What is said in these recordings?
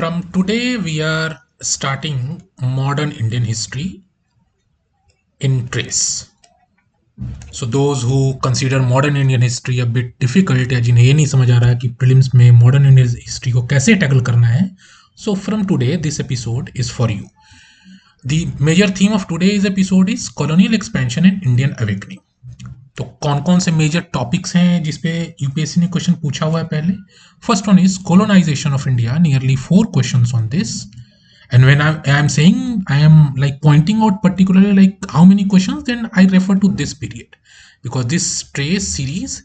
From today, we are starting modern Indian history in trace. So those who consider modern Indian history a bit difficult या जिन्हें ये नहीं समझ आ रहा है कि prelims में modern Indian history को कैसे tackle करना है, so from today this episode is for you. The major theme of today's episode is colonial expansion and Indian awakening. तो कौन कौन से मेजर टॉपिक्स हैं जिसपे यूपीएससी ने क्वेश्चन पूछा हुआ है पहले. First one is colonisation of India, nearly 4 questions on this. And when I am saying, I am like pointing out particularly like how many questions, then I refer to this period because this trace series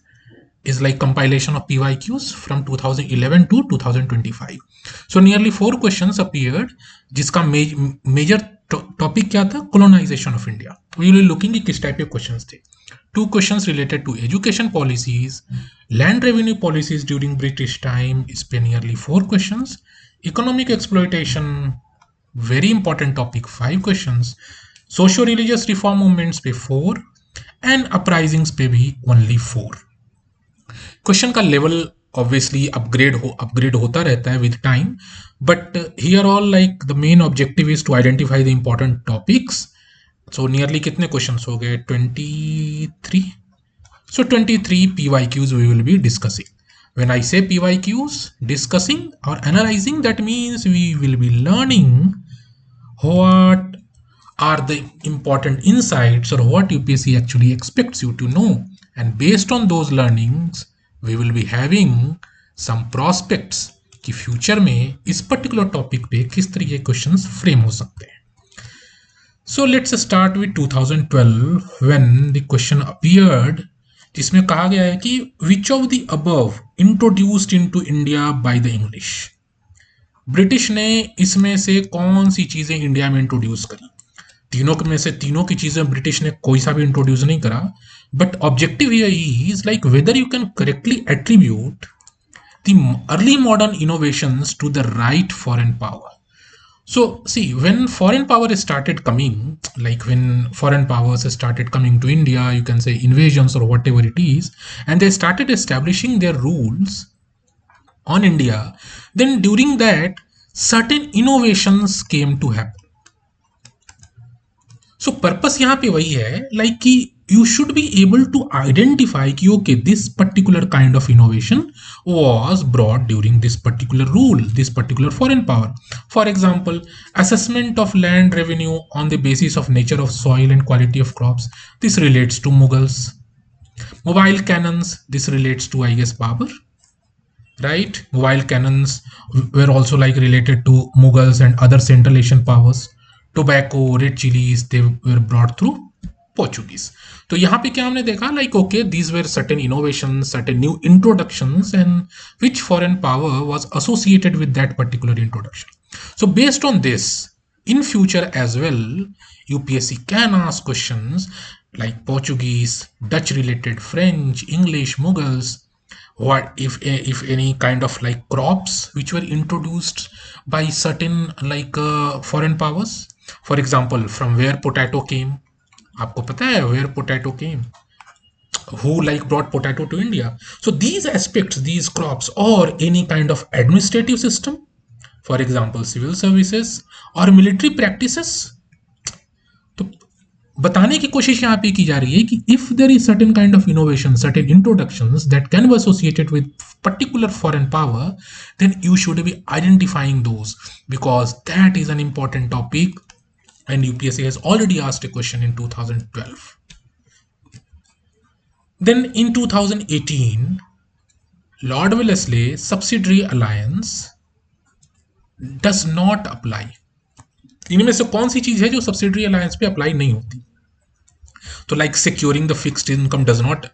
is like compilation of PYQs from 2011 to 2025. So nearly 4 questions appeared जिसका major topic क्या था? Colonization of India. We will be looking at किस type के questions थे. 2 questions related to education policies, land revenue policies during British time, इस पे nearly 4 questions. Economic exploitation, very important topic, 5 questions. Socio-religious reform movements पे 4 and uprisings पे भी only 4. Question का level obviously upgrade होता रहता है with time, but here all like the main objective is to identify the important topics. So nearly कितने questions हो गए? 23. So 23 PYQs we will be discussing. When I say PYQs, discussing or analyzing, that means we will be learning what are the important insights or what UPSC actually expects you to know, and based on those learnings we will be having some prospects कि future में इस particular topic पे किस तरह के questions frame हो सकते हैं. So let's start with 2012 when the question appeared, जिसमें कहा गया है कि which of the above introduced into India by the English. British ने इसमें से कौन सी चीजें इंडिया में इंट्रोड्यूस करी? तीनों में से तीनों की चीजें ब्रिटिश ने कोई सा भी इंट्रोड्यूस नहीं करा, but objective here is like whether you can correctly attribute the early modern innovations to the right foreign power. So see, when foreign power started coming, like when foreign powers started coming to India, you can say invasions or whatever it is, and they started establishing their rules on India, then during that certain innovations came to happen. So purpose यहाँ पे वही है like कि you should be able to identify कि okay, this particular kind of innovation was brought during this particular rule, this particular foreign power. For example, assessment of land revenue on the basis of nature of soil and quality of crops. This relates to Mughals. Mobile cannons. This relates to, I guess, Babur. Right? Mobile cannons were also like related to Mughals and other Central Asian powers. Tobacco, red chilies, they were brought through Portuguese. तो यहाँ पे क्या हमने देखा like okay, these were certain innovations, certain new introductions, and which foreign power was associated with that particular introduction. So based on this, in future as well, UPSC can ask questions like Portuguese, Dutch related, French, English, Mughals, what if any kind of like crops which were introduced by certain like foreign powers. For example, from where potato came. आपको पता है where potato came? Who like brought potato to India? So these aspects, these crops, or any kind of administrative system, for example, civil services or military practices. तो बताने की कोशिश यहाँ पे की जा रही है कि if there is certain kind of innovation, certain introductions that can be associated with particular foreign power, then you should be identifying those because that is an important topic. And UPSC has already asked a question in 2012. Then in 2018, Lord Wellesley subsidiary alliance does not apply. इनमें से कौन सी चीज है जो subsidiary alliance पे apply नहीं होती? तो like securing the fixed income does not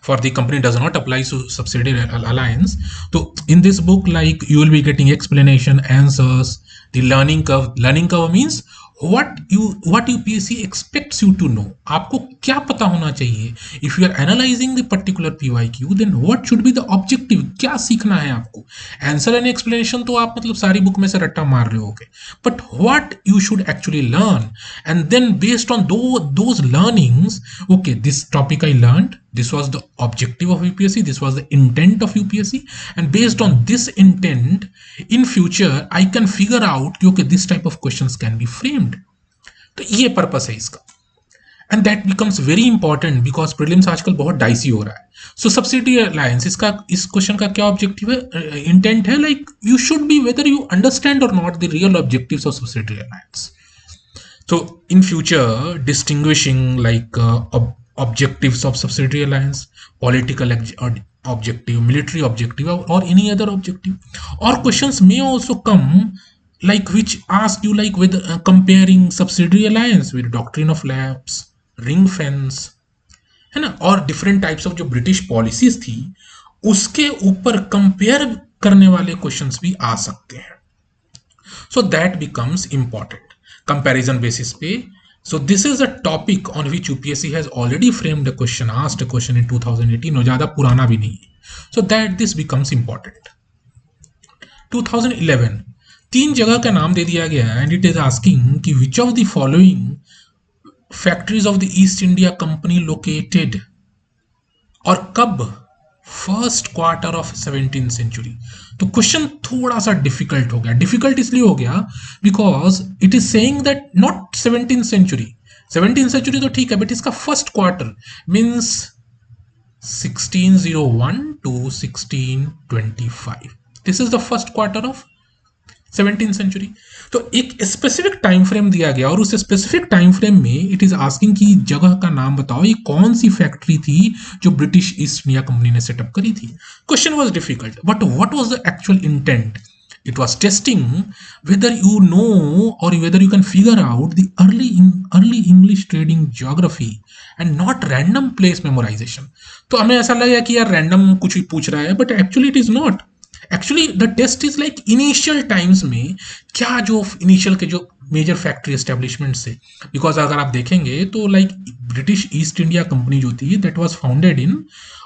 for the company does not apply to subsidiary alliance. So in this book, like you will be getting explanation, answers, the learning curve. Learning curve means what UPSC expects you to know. आपको क्या पता होना चाहिए? If you are analyzing the particular PYQ, then what should be the objective? क्या सीखना है आपको? Answer and explanation तो आप मतलब सारी बुक में से रट्टा मार रहे होगे. But what you should actually learn, and then based on those learnings, okay, this topic I learned, This was the objective of UPSC. This was the intent of UPSC. And based on this intent, in future, I can figure out कि okay, this type of questions can be framed. तो ये purpose है इसका. And that becomes very important because prelims आजकल बहुत dicey हो रहा है. So subsidiary alliance, इसका इस क्वेश्चन का क्या ऑब्जेक्टिव है, इंटेंट है, like you should be whether you understand or not the real objectives of subsidiary alliance. So in future, distinguishing like objectives of subsidiary alliance, political objective, military objective, or any other objective, or questions may also come like which ask you like with comparing subsidiary alliance with doctrine of lapse, ring fence, है ना, और different types of जो British policies थी उसके ऊपर compare करने वाले questions भी आ सकते हैं. So that becomes important comparison basis पे. So this is a topic on which UPSC has already framed a question, asked a question in 2018, और ज़्यादा पुराना भी नहीं है. So that this becomes important. 2011 तीन जगह का नाम दे दिया गया है, and it is asking कि which of the following factories of the East India Company located और कब, first quarter of 17th century. तो क्वेश्चन थोड़ा सा डिफिकल्ट हो गया. डिफिकल्ट इसलिए हो गया because it is saying that not 17th century. 17th century तो ठीक है, बट इसका first quarter means 1601 to 1625. This is the first quarter of 17th century. तो एक स्पेसिफिक टाइम फ्रेम दिया गया और उस स्पेसिफिक टाइम फ्रेम में इट इज आस्किंग कि जगह का नाम बताओ, ये कौन सी फैक्ट्री थी जो ब्रिटिश ईस्ट इंडिया कंपनी ने सेटअप करी थी. Question was difficult, but what was the actual intent? It was testing whether you know or whether you can figure out the early English trading geography and not random place memorization. तो हमें ऐसा लगा कि यार random कुछ भी पूछ रहा है, but actually it is not. Actually the test is like initial times में क्या जो इनिशियल के जो मेजर फैक्ट्री एस्टेब्लिशमेंट से, बिकॉज अगर आप देखेंगे तो like British East India Company जो थी that was founded in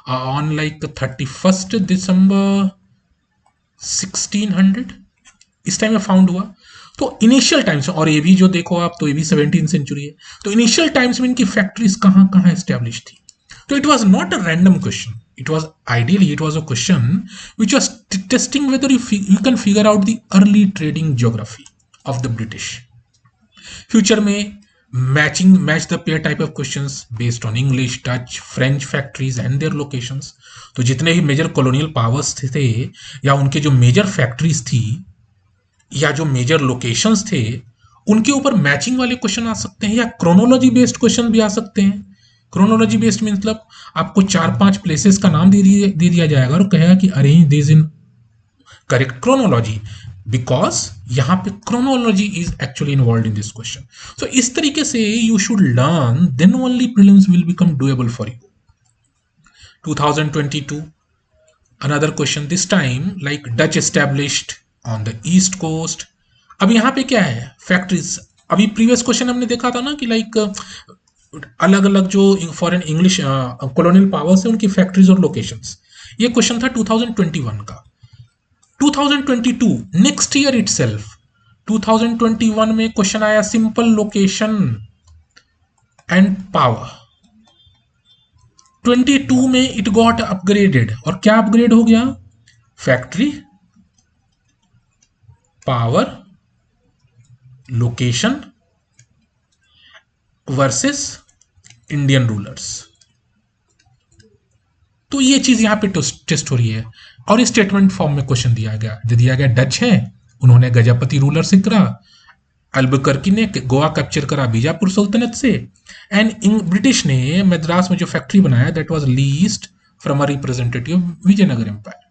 on like 31st December 1600 इस टाइम में फाउंड हुआ. तो इनिशियल टाइम्स, और ये भी जो देखो आप तो ये भी 17th सेंचुरी है. तो इनिशियल टाइम्स में इनकी फैक्ट्रीज कहाँ कहाँ एस्टेब्लिश थी. So it was not a random question. It was a question which was testing whether you can figure out the early trading geography of the British. Future में match the pair type of questions based on English, Dutch, French factories and their locations. तो जितने ही major colonial powers थे या उनके जो major factories थी या जो मेजर लोकेशंस थे उनके ऊपर मैचिंग वाले क्वेश्चन आ सकते हैं, या क्रोनोलॉजी बेस्ड क्वेश्चन भी आ सकते हैं. क्रोनोलॉजी बेस्ड मतलब आपको 4-5 प्लेसेस का नाम दे दिया जाएगा और कहेगा कि arrange this in correct chronology, because यहां पे chronology is actually involve in this question. So इस तरीके से you should learn, then only prelims will become doable for you. 2022 another question, this time like Dutch established on the east coast. अब यहाँ पे क्या है, फैक्ट्रीज. अभी previous question हमने देखा था ना कि लाइक अलग अलग जो फॉरेन इंग्लिश कॉलोनियल पावर्स है उनकी फैक्ट्रीज और लोकेशंस. ये क्वेश्चन था 2021 का. 2022 नेक्स्ट ईयर इटसेल्फ 2021 में क्वेश्चन आया सिंपल लोकेशन एंड पावर. 22 में इट गॉट अपग्रेडेड, और क्या अपग्रेड हो गया, factory, power, location versus Indian rulers. तो ये चीज यहां पे टेस्ट हो रही है और स्टेटमेंट फॉर्म में क्वेश्चन दिया गया डच है, उन्होंने गजपति रूलर से करा, अल्बुकर्की ने गोवा कैप्चर करा बीजापुर सल्तनत से, एंड ब्रिटिश ने मद्रास में जो फैक्ट्री बनाया that was leased from a representative Vijayanagar empire.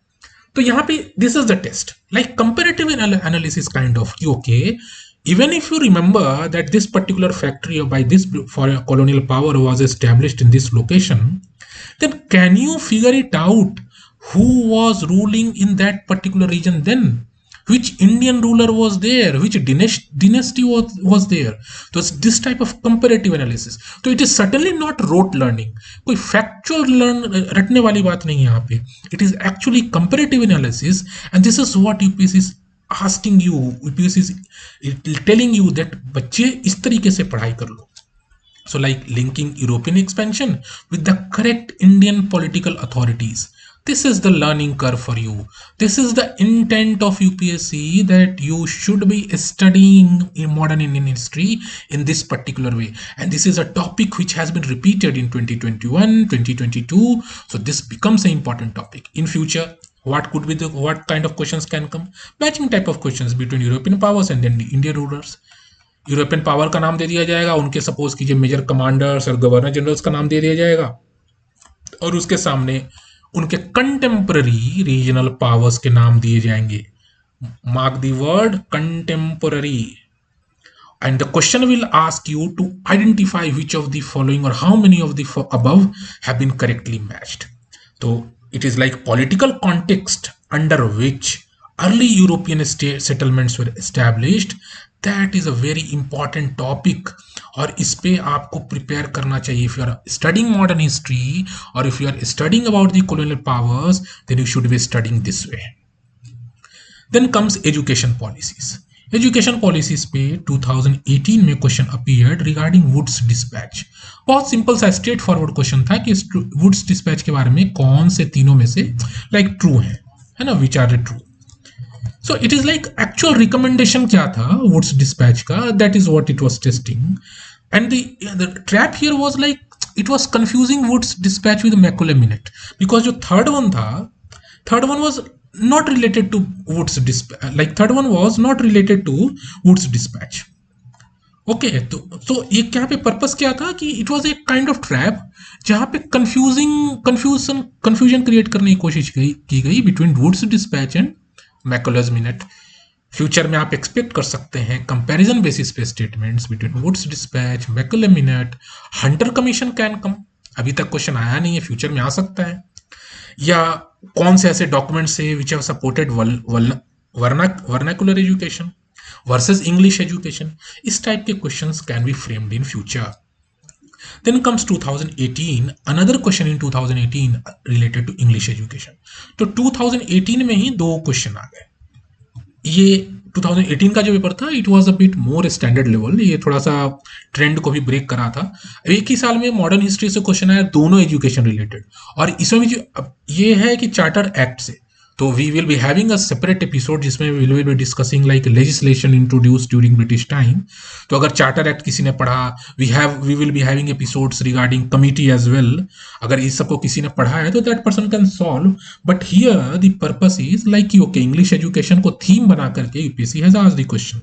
तो यहाँ पे this is the test like comparative analysis kind of कि okay, even if you remember that this particular factory by this foreign colonial power was established in this location, then can you figure it out who was ruling in that particular region then, which Indian ruler was there, which dynasty was there. So it's this type of comparative analysis. So it is certainly not rote learning. कोई factual रटने वाली बात नहीं है यहाँ पे. It is actually comparative analysis, and this is what UPSC is asking you, UPSC is telling you that बच्चे इस तरीके से पढ़ाई कर लो. So like linking European expansion with the correct Indian political authorities. This is the learning curve for you. This is the intent of UPSC, that you should be studying in modern Indian history in this particular way. And this is a topic which has been repeated in 2021, 2022. So this becomes an important topic. In future, what could be the, what kind of questions can come? Matching type of questions between European powers and then the Indian rulers. European power का नाम दे दिया जाएगा, उनके suppose कीजिए major commanders और governor generals का नाम दे दिया जाएगा, और उसके सामने उनके कंटेम्पररी रीजनल पावर्स के नाम दिए जाएंगे. Mark the word contemporary. And the question will ask you to identify which of the following or how many of the above have been correctly matched. So it is like political context under which early European state settlements were established. That is a very important topic, और इस पे आपको prepare करना चाहिए. If you are studying modern history or if you are studying about the colonial powers, then you should be studying this way. Then comes education policies. Education policies पे 2018 में question appeared regarding Wood's despatch. बहुत simple सा straight forward question था कि woods dispatch के बारे में कौन से तीनों में से लाइक ट्रू है ना, which are true. So it is like actual recommendation क्या था वुड्स डिस्पैच का, that is what it was testing. And the trap here was like it was confusing Wood's dispatch with Macaulay Minute, because जो third one was not related to Wood's dispatch, like third one was not related to Wood's dispatch. Okay, तो ये क्या पे purpose क्या था कि it was a kind of trap जहां पे कंफ्यूजन क्रिएट करने की कोशिश की गई between Wood's dispatch and Macaulay's minute. Future में आप एक्सपेक्ट कर सकते हैं कंपैरिजन बेसिस पे statements between Wood's dispatch, Macaulay's minute, Hunter commission can come. अभी तक क्वेश्चन आया नहीं है, फ्यूचर में आ सकता है. या कौन से ऐसे डॉक्यूमेंट्स है which have supported vernacular education versus English education. इस टाइप के questions can B framed in future. Then comes 2018, another question in 2018 related to English education. तो 2018 में ही दो क्वेश्चन आ गए. ये 2018 का जो पेपर था it was a bit more standard level, ये थोड़ा सा ट्रेंड को भी ब्रेक करा था. एक ही साल में मॉडर्न हिस्ट्री से क्वेश्चन आया, दोनों एजुकेशन रिलेटेड, और इसमें भी जो ये है कि चार्टर एक्ट से. तो we will be having a separate episode जिसमें we will be discussing like legislation introduce during British time. तो अगर चार्टर एक्ट किसी ने पढ़ा, we will be having episodes regarding committee as well. अगर इस सबको किसी ने पढ़ा है तो that person can solve. But here the purpose is like कि ओके, इंग्लिश एजुकेशन को थीम बना करके UPSC has asked the question,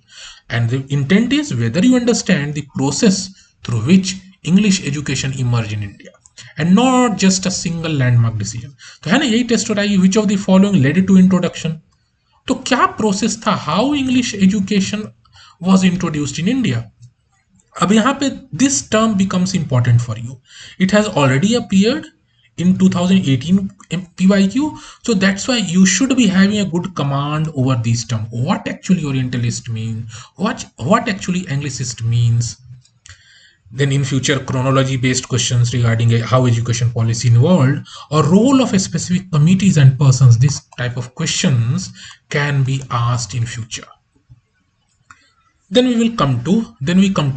and the intent is whether you understand the process through which English education emerge in India and not just a single landmark decision. तो है ना, यही test हो रहा है, which of the following led to introduction. तो क्या process था, how English education was introduced in India. अब यहाँ पे this term becomes important for you. It has already appeared in 2018 PYQ, so that's why you should be having a good command over these terms. What actually Orientalist means, what actually Anglicist means. Then in future chronology based questions regarding how education policy involved or role of a specific committees and persons, this type of questions can be asked in future. Then we come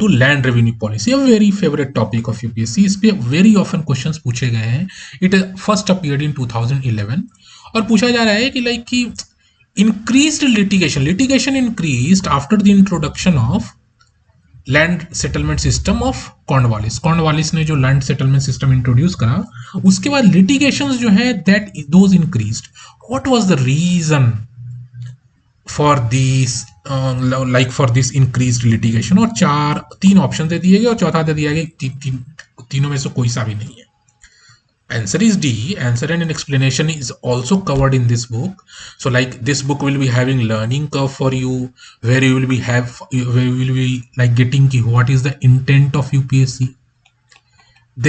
to land revenue policy, a very favorite topic of UPSC. इस पे very often questions पूछे गए हैं. It first appeared in 2011 और पूछा जा रहा है कि like कि increased litigation increased after the introduction of land settlement system of Cornwallis. Cornwallis ने जो लैंड सेटलमेंट सिस्टम इंट्रोड्यूस करा, उसके बाद लिटिगेशंस जो है that those increased. What was the reason for this like for this increased litigation. और तीन option दे दिए गए और चौथा दे दिया गया, तीनों में से कोई सा भी नहीं है. Answer is D. Answer and an explanation is also covered in this book. So like this book will be having learning curve for you, where you will be like getting what is the intent of UPSC.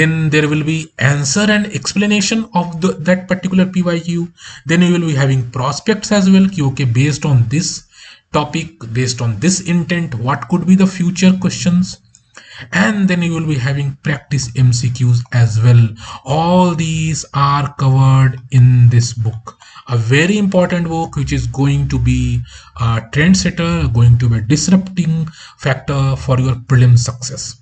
Then there will be answer and explanation of that particular PYQ. Then you will be having prospects as well. Okay, based on this topic, based on this intent, what could be the future questions. And then you will be having practice MCQs as well. All these are covered in this book, a very important book which is going to be a trendsetter, going to be a disrupting factor for your prelim success.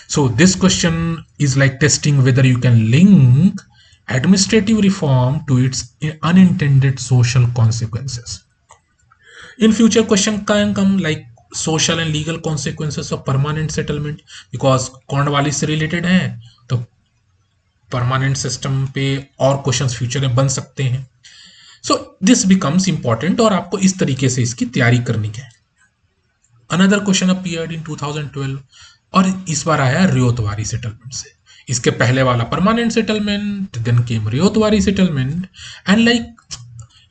So this question is like testing whether you can link administrative reform to its unintended social consequences. In future, question can come like social and legal consequences of permanent settlement, because Cornwallis से related है तो permanent system पे और questions future में बन सकते हैं. So this becomes important और आपको इस तरीके से इसकी तैयारी करनी है. अनदर क्वेश्चन अपीयर्ड इन 2012 और इस बार आया रियोतवारी सेटलमेंट से. इसके पहले वाला permanent settlement, then came ryotwari settlement, and like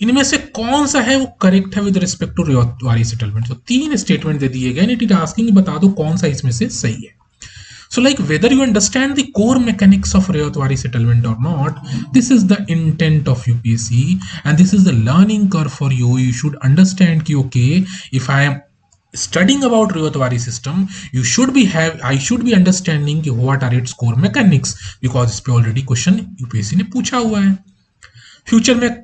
इनमें से कौन सा है वो करेक्ट है with respect to ryotwari settlement. तो 3 स्टेटमेंट दे दिए गए, इट इज आस्किंग बता दो कौन सा इसमें से सही है. So like whether you understand the core mechanics of Rayotwari settlement or not, this is the intent of UPSC and this is the learning curve for you. You should understand कि okay, if I am studying about Rayotwari system, I should be understanding कि what are its core mechanics, because इस पे already question UPSC ने पूछा हुआ है. Future में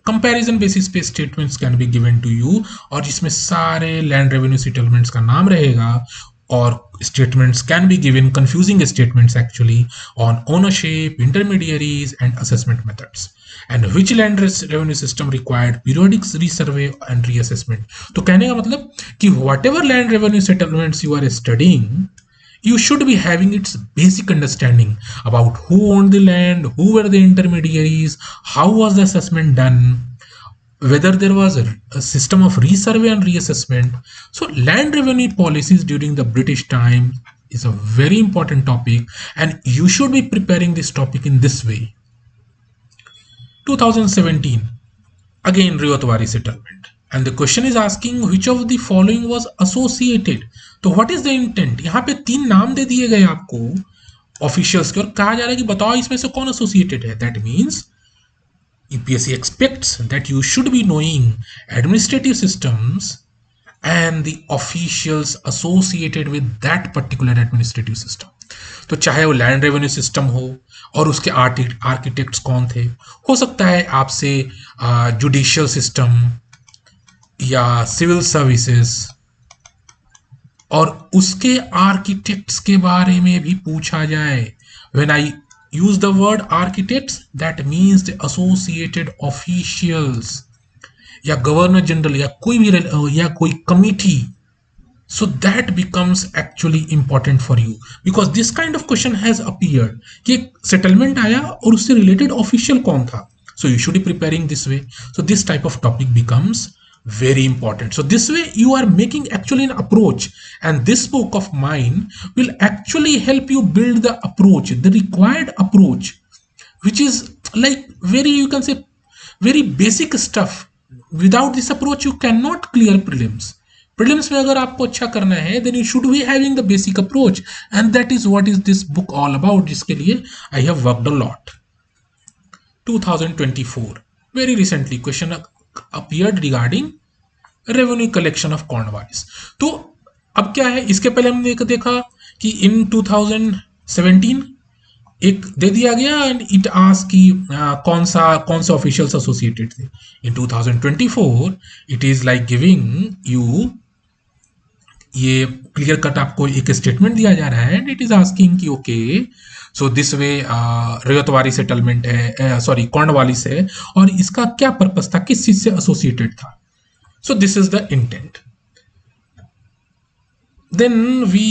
comparison basis पे statements can be given to you, और जिसमें सारे लैंड रेवेन्यू सेटलमेंट्स का नाम रहेगा, और statements can be given, confusing statements actually, on ownership, intermediaries and assessment methods, and which land revenue system required periodic resurvey and reassessment. तो कहने का मतलब कि whatever land revenue settlements you are studying, you should be having its basic understanding about who owned the land, who were the intermediaries, how was the assessment done, whether there was a system of resurvey and reassessment. So land revenue policies during the British time is a very important topic, and you should be preparing this topic in this way. 2017, again Rayotwari settlement, and the question is asking which of the following was associated. तो what is the intent? यहाँ पे 3 नाम दे दिए गए आपको officials के, और कहा जा रहा है कि बताओ इसमें से कौन एसोसिएटेड है. That means UPSC expects that you should be knowing administrative systems and the officials associated with that particular administrative system. तो चाहे वो लैंड रेवेन्यू सिस्टम हो और उसके आर्किटेक्ट्स कौन थे, हो सकता है आपसे जुडिशियल सिस्टम या सिविल सर्विसेज और उसके आर्किटेक्ट्स के बारे में भी पूछा जाए. When I use the word architects, that means the associated officials या गवर्नर जनरल या कोई भी या कोई committee. So that becomes actually important for you, because this kind of question has appeared कि सेटलमेंट आया और उससे रिलेटेड ऑफिशियल कौन था. So you should be preparing this way. So this type of topic becomes very important. So this way you are making actually an approach, and this book of mine will actually help you build the approach, the required approach, which is like very, you can say, very basic stuff. Without this approach you cannot clear prelims में अगर आपको अच्छा करना है, then you should be having the basic approach, and that is what is this book all about, जिसके लिए I have worked a lot. 2024, very recently question appeared regarding revenue collection of Cornwallis. तो अब क्या है, इसके पहले हमने देखा कि इन 2017 एक दे दिया गया एंड इट आस्क कि कौन सा ऑफिशियल्स एसोसिएटेड थे. In 2024 it is like giving you, ये क्लियर कट आपको एक स्टेटमेंट दिया जा रहा है एंड इट इज आस्किंग कि okay, so this way ryotwari settlement है, सॉरी कॉर्नवालिस है, और इसका क्या पर्पस था, किस चीज से एसोसिएटेड था. So this is the intent. Then we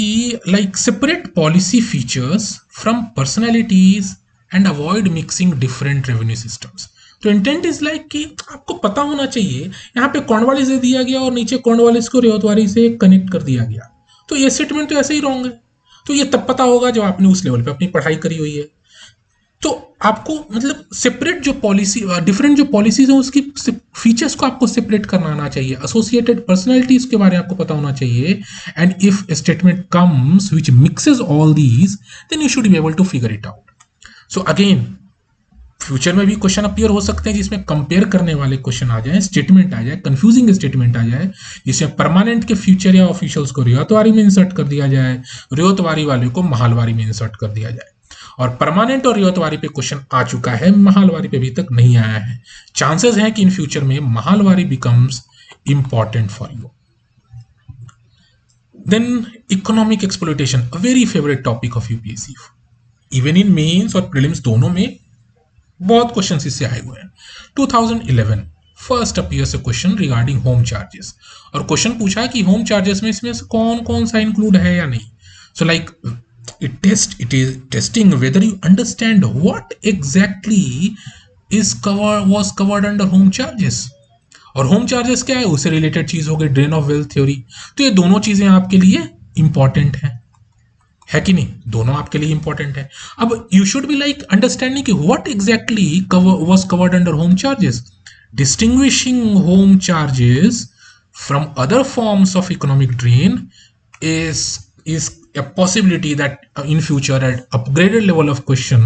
like separate policy features from personalities and avoid mixing different revenue systems. तो इंटेंट इज लाइक कि आपको पता होना चाहिए, यहाँ पे कॉर्नवालिस दे दिया गया और नीचे कॉर्नवालिस को रयतवारी से कनेक्ट कर दिया गया, तो ये स्टेटमेंट तो ऐसे ही रॉन्ग है. तो ये तब पता होगा जब आपने उस लेवल पे अपनी पढ़ाई करी हुई है. तो आपको मतलब सेपरेट जो पॉलिसी, डिफरेंट जो पॉलिसीज हैं उसकी फीचर्स को आपको सेपरेट करना आना चाहिए. एसोसिएटेड पर्सनैलिटीज के बारे में आपको पता होना चाहिए. And if statement comes which mixes all these, then you should be able to figure it out. So again future में भी क्वेश्चन अपीयर हो सकते हैं जिसमें कंपेयर करने वाले क्वेश्चन आ जाए, स्टेटमेंट आ जाए, कंफ्यूजिंग स्टेटमेंट आ जाए, जिसमें परमानेंट के फ्यूचर या ऑफिशियल्स को रियतवारी में इंसर्ट कर दिया जाए, रियतवारी वाले को महालवारी में इंसर्ट कर दिया जाए. और परमानेंट और रियतवारी पे क्वेश्चन आ चुका है, महालवारी पे अभी तक नहीं आया है. चांसेस हैं कि इन फ्यूचर में Mahalwari becomes important for you. Then economic exploitation, a very favorite topic of UPSC. Even in mains और प्रीलिम्स दोनों में बहुत क्वेश्चन इससे आए हुए हैं. 2011 first appears a question regarding home charges, और क्वेश्चन पूछा कि होम चार्जेस में इसमें से कौन कौन सा इंक्लूड है या नहीं. So like it is testing whether you understand what exactly was covered under home charges. और होम चार्जेस क्या है, उससे रिलेटेड चीज हो गई ड्रेन ऑफ वेल्थ थ्योरी. तो ये दोनों चीजें आपके लिए इंपॉर्टेंट है कि नहीं, दोनों आपके लिए इंपॉर्टेंट है. अब you should be like understanding कि what exactly was covered under home charges, distinguishing home charges from other forms of economic drain is a possibility that in future at upgraded level of question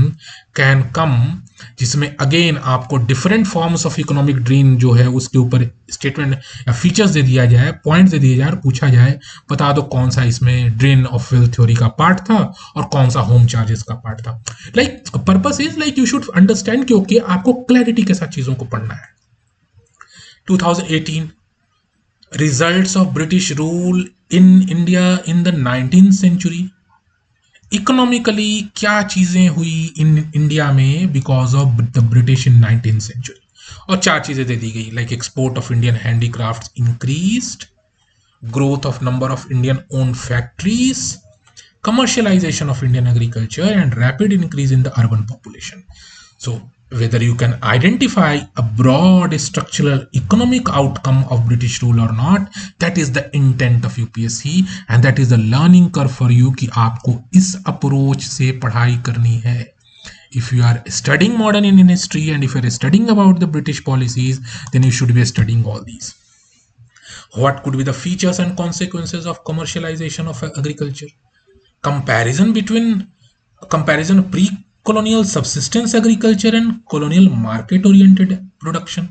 can come, जिसमें again आपको different forms of economic drain जो है उसके ऊपर statement या features दे दिया जाए, points दे दिए जाए और पूछा जाए बता दो कौन सा इसमें ड्रेन ऑफ वेल्थ थ्योरी का पार्ट था और कौन सा होम चार्जेस का पार्ट था. Like purpose is like you should understand क्योंकि आपको क्लैरिटी के साथ चीजों को पढ़ना है. 2018 results of British rule in India in the 19th century. Economically क्या चीजें हुई इन इंडिया में because of the British in 19th century, और चार चीजें दे दी गई like export of Indian handicrafts increased, growth of number of Indian owned factories, commercialization of Indian agriculture and rapid increase in the urban population. So whether you can identify a broad structural economic outcome of British rule or not, that is the intent of UPSC and that is the learning curve for you कि आपको इस approach से पढ़ाई करनी है. If you are studying modern Indian history and if you are studying about the British policies, then you should be studying all these. What could be the features and consequences of commercialization of agriculture? Comparison pre-colonial subsistence agriculture and colonial market oriented production.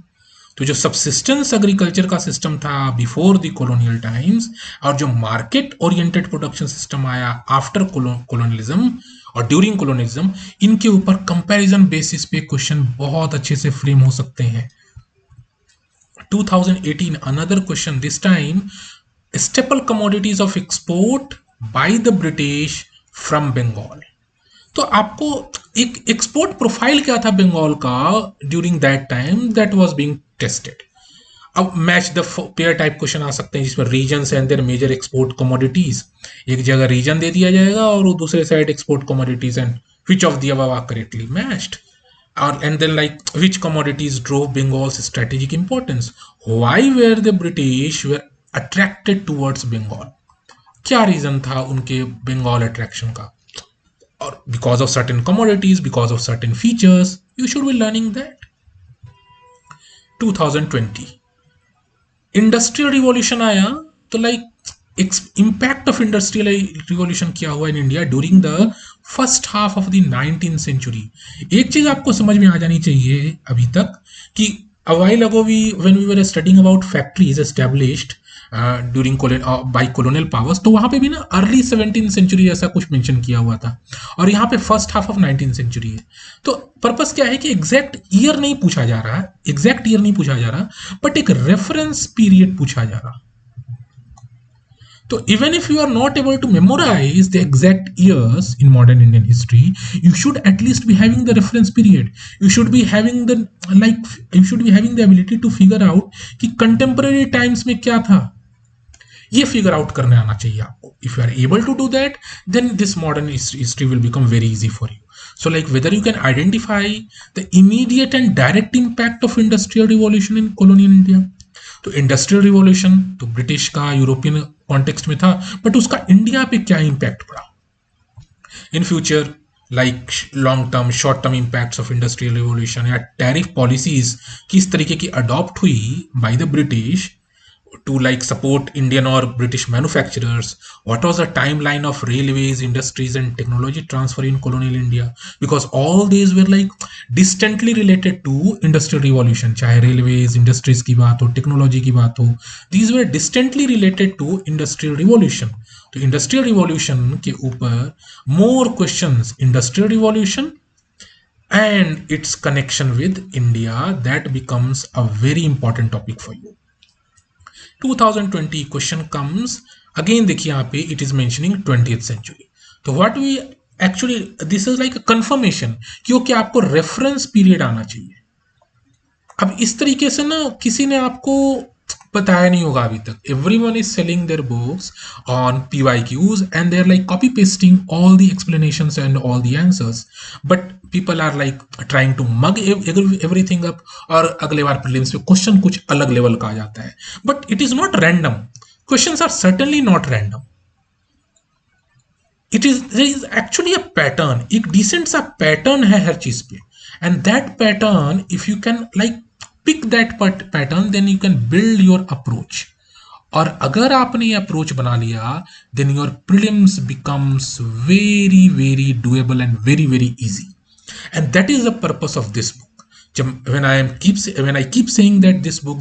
तो जो subsistence agriculture का system था before the colonial times और जो market oriented production system आया after colonialism और during colonialism, इनके ऊपर comparison basis पे क्वेश्चन बहुत अच्छे से फ्रेम हो सकते हैं. 2018 another question, this time staple commodities of export by the British from Bengal. तो आपको एक एक्सपोर्ट प्रोफाइल क्या था बंगाल का during that time that was being tested. अब match the pair type question आ सकते हैं जिसमें reasons and their major export commodities, एक जगह रीजन दे दिया जाएगा और दूसरे side export commodities and which of the above are correctly matched. And then like which commodities drove Bengal's strategic importance? Why were the British were attracted towards Bengal? क्या reason था उनके बंगाल अट्रैक्शन का? और because of certain commodities, because of certain features, you should be learning that. 2020 industrial revolution आया, तो like impact of industrial revolution क्या हुआ in India during the first half of the 19th century. एक चीज आपको समझ में आ जानी चाहिए अभी तक कि a while ago when we were studying about factories established during by colonial powers, तो वहां पे भी ना अर्ली 17th सेंचुरी ऐसा कुछ मेंशन किया हुआ था और यहाँ पे first half of 19th century है. तो पर्पस क्या है कि एग्जैक्ट ईयर नहीं पूछा जा रहा, बट एक रेफरेंस पीरियड पूछा जा रहा. So even if you are not able to memorize the exact years in modern Indian history, you should at least be having the reference period. You should be having the ability to figure out कि contemporary times में क्या था, ये figure out करने आना चाहिए आपको. If you are able to do that, then this modern history will become very easy for you. So like whether you can identify the immediate and direct impact of industrial revolution in colonial India. तो industrial revolution तो British का European context में था, but उसका India पे क्या impact पड़ा in future, like long term short term impacts of industrial revolution या टैरिफ पॉलिसीज किस तरीके की अडॉप्ट हुई by the British to like support Indian or British manufacturers. What was the timeline of railways, industries and technology transfer in colonial India? Because all these were like distantly related to industrial revolution. चाहे railways, industries की बात हो, technology की बात हो, these were distantly related to industrial revolution. तो industrial revolution के ऊपर more questions, industrial revolution and its connection with India, that becomes a very important topic for you. 2020 question comes again देखिए यहाँ पे it is mentioning 20th century. तो what we actually this is like a confirmation, क्योंकि आपको reference period आना चाहिए। अब इस तरीके से ना किसी ने आपको बताया नहीं होगा अभी तक। Everyone is selling their books on PYQs and they're like copy pasting all the explanations and all the answers, but people are like trying to mug everything up, और अगले बार प्रीलिम्स में क्वेश्चन कुछ अलग लेवल का आ जाता है। But it is not random, questions are certainly not random, it is there is actually a pattern, एक डिसेंट सा पैटर्न है हर चीज पे। And that pattern if you can like pick that pattern then you can build your approach. और अगर आपने ये अप्रोच बना लिया then your prelims becomes very very doable and very very easy. And that is the purpose of this book. when I keep saying that this book,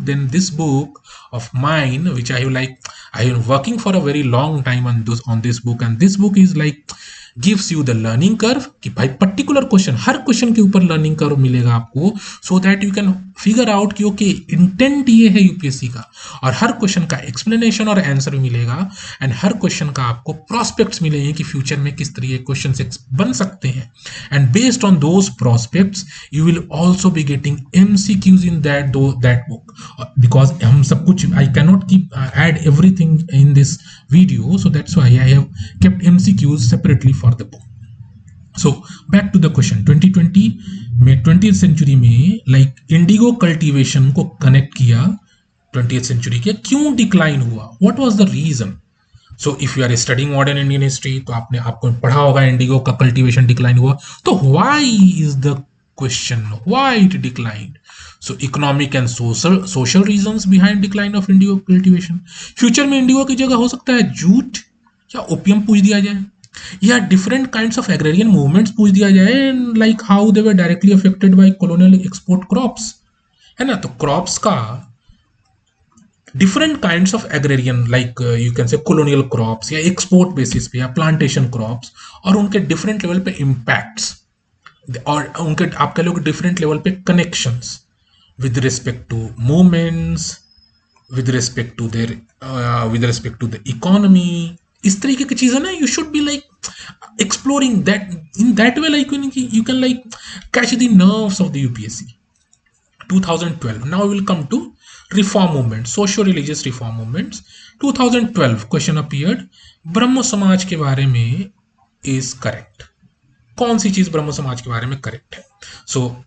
then this book of mine which I am working for a very long time on this book, and this book is like gives you the learning curve कि भाई particular question, हर question के ऊपर learning curve मिलेगा आपको, so that you can figure out कि okay intent ये है UPSC का, और हर क्वेश्चन का एक्सप्लेनेशन और आंसर भी मिलेगा, एंड हर क्वेश्चन का आपको प्रोस्पेक्ट्स मिलेंगे कि फ्यूचर में किस तरीके के क्वेश्चन बन सकते हैं। And based on those prospects you will also be getting MCQs in that book, because हम सब कुछ I cannot keep add everything in this video, so that's why I have kept MCQs separately for the book. So back to the question, 2020 में 20th century में like indigo cultivation को connect किया 20th century के, क्यों decline हुआ, what was the reason. So if you are studying modern Indian history तो आपको पढ़ा होगा इंडिगो का कल्टीवेशन डिक्लाइन हुआ। तो why is the question, why it declined. So economic and social reasons behind decline of Indigo cultivation. Future में Indigo की जगह हो सकता है जूट या ओपियम पूछ दिया जाए, या different kinds of agrarian movements पूछ दिया जाए, like how they were directly affected by colonial export crops, है ना। तो क्रॉप्स का different kinds of agrarian like you can say colonial crops या एक्सपोर्ट बेसिस पे या प्लांटेशन क्रॉप्स, और उनके डिफरेंट लेवल पे इम्पैक्ट्स, और उनके आप कह लो डिफरेंट लेवल पे connections with respect to movements, with respect to the economy, इस तरीके की चीजें ना। You should be like exploring that in that way, like you can like catch the nerves of the UPSC. 2012 now we will come to reform movement, socio religious reform movements। 2012 question appeared, Brahmo Samaj के बारे में is correct. कौन सी चीज ब्रह्मो समाज के बारे में correct है। So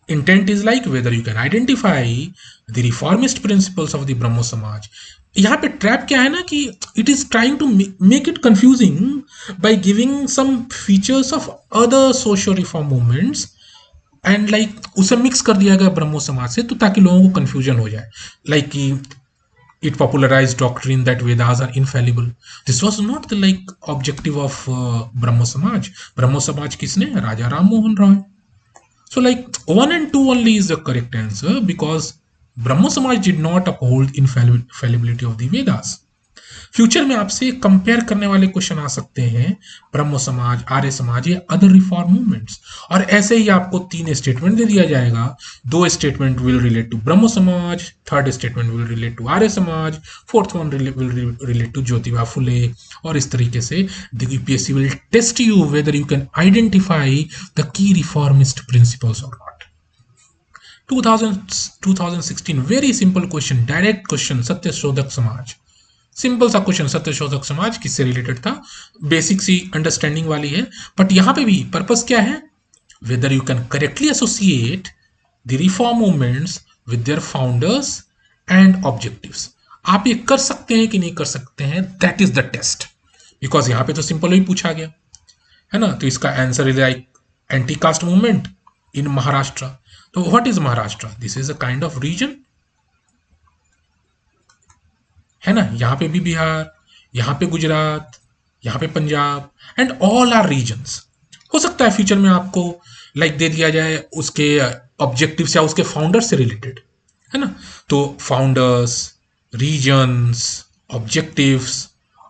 intent is like whether you can identify the reformist principles of the Brahmo Samaj. यहाँ पे ट्रैप क्या है ना कि it is trying to make it confusing by giving some features of other socio reform movements, and like उसे mix कर दिया गया ब्रह्मो समाज से, तो ताकि लोगों को कंफ्यूजन हो जाए, लाइक कि it popularized doctrine that Vedas are infallible. This was not the like objective of Brahmo Samaj. Brahmo Samaj किसने, Raja Ram Mohan Roy. So like 1 and 2 only is the correct answer, because Brahmo Samaj did not uphold infallibility of the Vedas. Future में आपसे compare करने वाले question आ सकते हैं ब्रह्मो समाज, आर्य समाज या अदर रिफॉर्म मूवमेंट्स, और ऐसे ही आपको 3 स्टेटमेंट दे दिया जाएगा। 2 statement will relate to Brahmo Samaj, 3rd statement will relate to Arya Samaj, 4th one will relate to Jyotiba Phule, और इस तरीके से the UPSC will test you whether you can identify the key reformist principles और not. 2016 very simple question, direct question, Satyashodhak Samaj. Simple सा question, Satyashodhak समाज किससे related था, basic सी understanding वाली है। बट यहां पे भी पर्पस क्या है, weather you can correctly associate the reform movements with their founders and objectives. आप ये कर सकते हैं कि नहीं कर सकते हैं, that is the test. Because यहां पे तो सिंपल ही पूछा गया है ना। तो इसका answer is like anti caste movement in Maharashtra. तो what is Maharashtra, this is a kind of region, है ना। यहां पे भी बिहार, यहां पे गुजरात, यहां पे Punjab, and all are regions. हो सकता है फ्यूचर में आपको लाइक दे दिया जाए उसके ऑब्जेक्टिव्स या उसके फाउंडर्स से रिलेटेड, है ना। तो founders, regions, objectives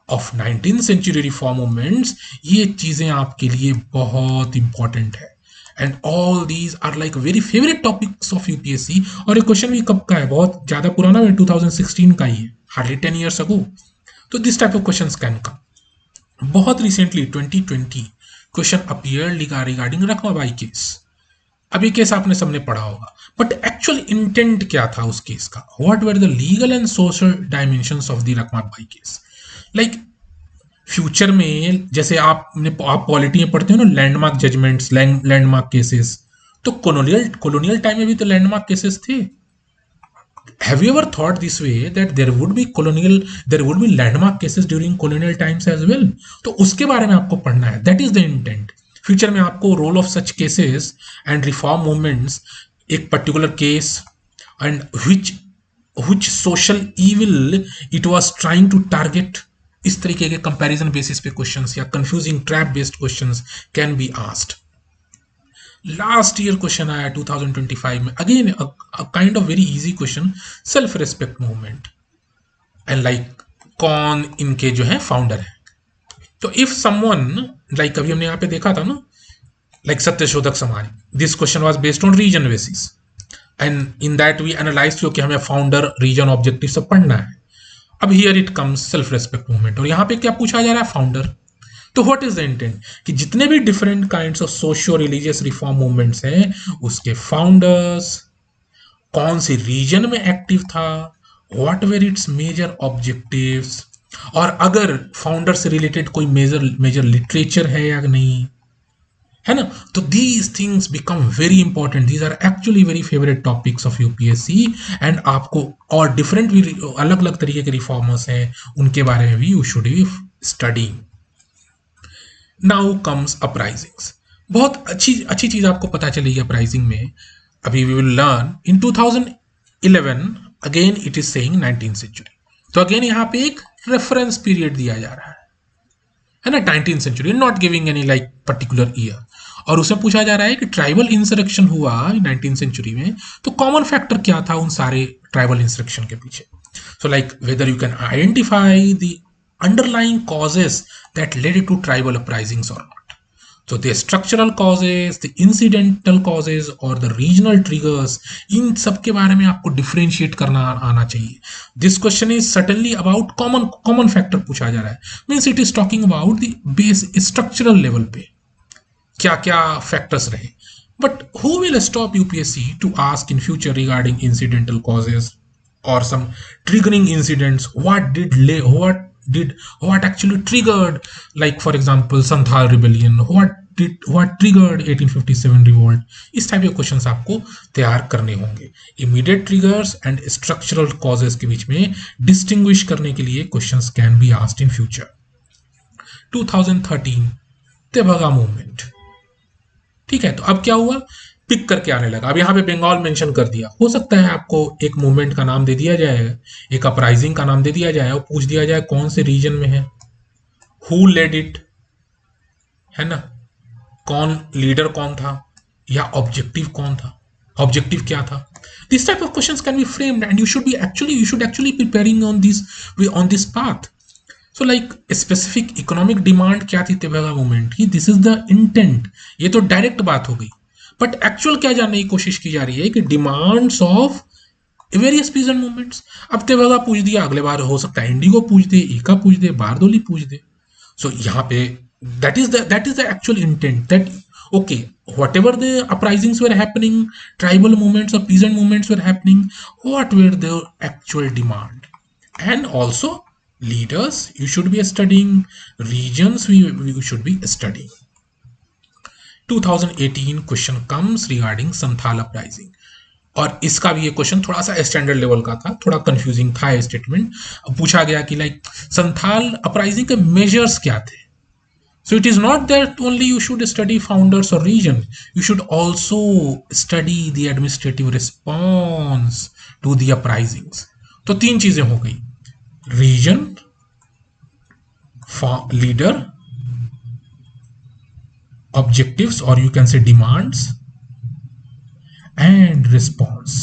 of 19th century reform movements, ये चीजें आपके लिए बहुत इंपॉर्टेंट है। And all these are like very favourite topics of UPSC. और ये क्वेश्चन भी कब का है, बहुत ज्यादा पुराना है, 2016 का ही है, हार्डली 10 years ago। तो this type of questions can come. बहुत recently 2020 question appeared regarding Rukhmabai case. अब ये केस आपने सबने पढ़ा होगा, बट एक्चुअल इंटेंट क्या था उस केस का? What were the legal and social dimensions of the Rukhmabai case? Like future में जैसे आप पॉलिटी में पढ़ते हो ना, लैंडमार्क जजमेंट्स, लैंडमार्क केसेस, तो कॉलोनियल टाइम में भी तो लैंडमार्क केसेस थे। Have you ever thought this way that there would be landmark cases during colonial times as well? तो उसके बारे में आपको पढ़ना है, that is the intent। Future में आपको role of such cases and reform movements, एक particular case and which social evil it was trying to target, इस तरीके के कंपैरिजन बेसिस पे क्वेश्चंस या confusing trap based questions can be asked. Last year question आया 2025 में, again kind of very easy question, self respect movement and like कौन इनके जो है फाउंडर है। तो इफ समवन लाइक अभी हमने यहाँ पे देखा था ना, like Satyashodhak Samaj, this question was based on region basis and in that we analyse क्योंकि हमें फाउंडर, रीजन, ऑब्जेक्टिव सब पढ़ना है। अब here it comes self respect movement, और यहाँ पे क्या पूछा जा रहा है? फाउंडर। तो व्हाट इज द इंटेंट कि जितने भी different kinds of socio religious reform movements हैं, उसके फाउंडर्स, कौन सी रीजन में एक्टिव था, what were its major objectives, और अगर फाउंडर से रिलेटेड कोई मेजर लिटरेचर है या नहीं है ना। तो these things become very important, these are actually very favourite topics of UPSC. And आपको और डिफरेंट भी अलग अलग तरीके के रिफॉर्मर्स हैं, उनके बारे में भी you should be study. Now comes uprisings. बहुत अच्छी चीज आपको पता चलेगी अपराइजिंग में। अभी we will learn in 2011, again it is saying 19th century. तो अगेन यहाँ पे एक रेफरेंस पीरियड दिया जा रहा है ना, 19th century, not giving any like particular year. और उसमें पूछा जा रहा है कि ट्राइबल इंसरेक्शन हुआ 19th सेंचुरी में, तो कॉमन फैक्टर क्या था उन सारे ट्राइबल इंसरेक्शन के पीछे? So like whether you can identify the underlying causes that led to tribal uprisings or not. So the structural causes, the incidental causes और the regional triggers, इन सब के बारे में आपको differentiate करना आना चाहिए। This question is certainly about common factor पूछा जा रहा है, means it is talking about the base structural level पे क्या क्या factors रहे। But who will stop UPSC to ask in future regarding incidental causes or some triggering incidents? What actually triggered, like for example Santhal rebellion, what triggered 1857 revolt? इस type के questions आपको तैयार करने होंगे। Immediate triggers and structural causes के बीच में distinguish करने के लिए questions can be asked in future. 2013 Tebhaga movement, ठीक है। तो अब क्या हुआ, पिक करके आने लगा। अब यहाँ पे बंगाल मेंशन कर दिया, हो सकता है आपको एक मूवमेंट का नाम दे दिया जाए, एक अपराइजिंग का नाम दे दिया जाए और पूछ दिया जाए कौन से रीजन में है, हु लेड इट, है ना, कौन लीडर कौन था, या ऑब्जेक्टिव कौन था, ऑब्जेक्टिव क्या था। This type of questions can B framed and you should actually preparing on this path. So like specific economic demand क्या थी तेभगा मूवमेंट की, दिस इज द इंटेंट। ये तो डायरेक्ट बात हो गई, बट एक्चुअल क्या जानने की कोशिश की जा रही है कि demands of various peasant movements. अब तेभगा पूछ दिया, अगले बार हो सकता है इंडिगो पूछ दे, ईका पूछ दे, बारदोली पूछ दे। सो यहाँ पे that is the actual intent, that okay whatever the uprisings were happening, tribal movements or peasant movements were happening, what were the actual demand, and also leaders you should be studying, regions we should be studying। 2018 question comes regarding Santhal uprising, और इसका भी ये question थोड़ा सा standard level का था, थोड़ा confusing था स्टेटमेंट। पूछा गया कि लाइक संथाल अपराइजिंग के मेजर्स क्या थे। So it is not that only you should study founders और reason, you should also study the administrative response to the uprisings. तो तीन चीजें हो गई, reason, leader, objectives or you can say demands and response।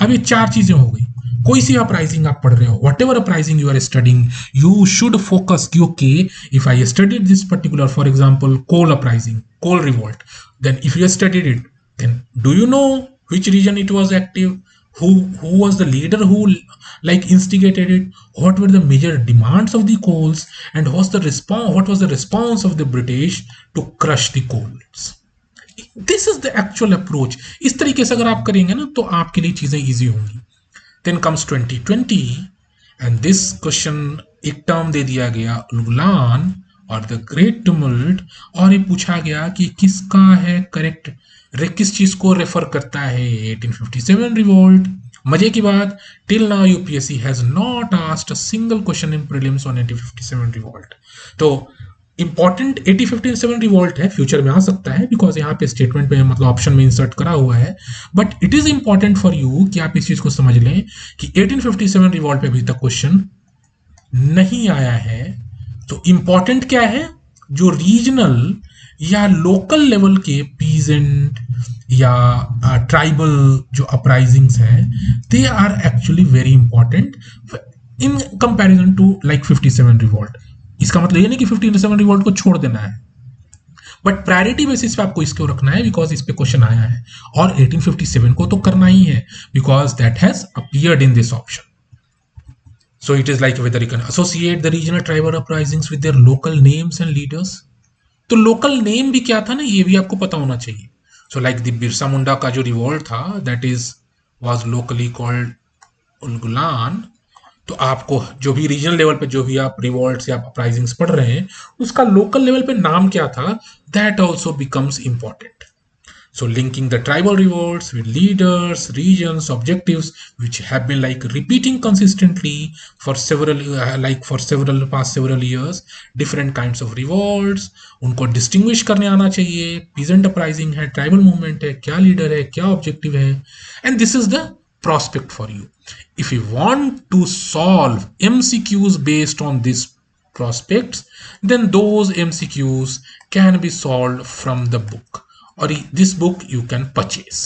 अब ये चार चीजें हो गई। कोई सी अपराइजिंग आप पढ़ रहे हो, whatever uprising you are studying, you should focus कि okay if I studied this particular, for example Kol uprising, Kol revolt, then if you studied it, then do you know which region it was active, who was the leader who like instigated it, what were the major demands of the coals, and what was the response of the British to crush the coals. This is the actual approach. इस तरीके से अगर आप करेंगे ना तो आपके लिए चीजें इजी होंगी. Then comes 2020 and this question एक टर्म दे दिया गया उलगुलान और द ग्रेट टुमल्ट, और ये पूछा गया कि किसका है करेक्ट, किस चीज को रेफर करता है 1857 रिवोल्ट. मजे की बात, till now UPSC has not asked a single question in prelims on 1857 revolt. तो इंपॉर्टेंट 1857 रिवोल्ट है, फ्यूचर में आ सकता है बिकॉज यहाँ पे स्टेटमेंट में मतलब ऑप्शन में इंसर्ट करा हुआ है, but it is important for you कि आप इस चीज को समझ लें कि 1857 रिवोल्ट पे अभी तक क्वेश्चन नहीं आया है. तो इंपॉर्टेंट क्या है, जो रीजनल या लोकल लेवल के पीजेंट या ट्राइबल जो अपराइजिंग्स हैं, they are actually very important in comparison to like 57 revolt. इसका मतलब ये नहीं कि 57 रिवोल्ट को छोड़ देना है, बट प्रायोरिटी बेसिस पे आपको इसको रखना है बिकॉज इस पे क्वेश्चन आया है, और 1857 को तो करना ही है because that has appeared in this option. So it is like whether you can associate the regional tribal uprisings with their local names and leaders. तो लोकल नेम भी क्या था ना, ये भी आपको पता होना चाहिए. So like the Birsa Munda का जो रिवोल्ट था that is was locally called Ulgulan. तो आपको जो भी रीजनल लेवल पे जो भी आप रिवोल्ट्स या अपराइजिंग्स पढ़ रहे हैं उसका लोकल लेवल पे नाम क्या था, that also becomes important. So linking the tribal revolts with leaders, regions, objectives, which have been like repeating consistently for several past several years, different kinds of revolts, उनको distinguish करने आना चाहिए. Peasant uprising है, tribal movement है, क्या leader है, क्या objective है, and this is the prospect for you. If you want to solve MCQs based on these prospects, then those MCQs can be solved from the book. Or this book you can purchase.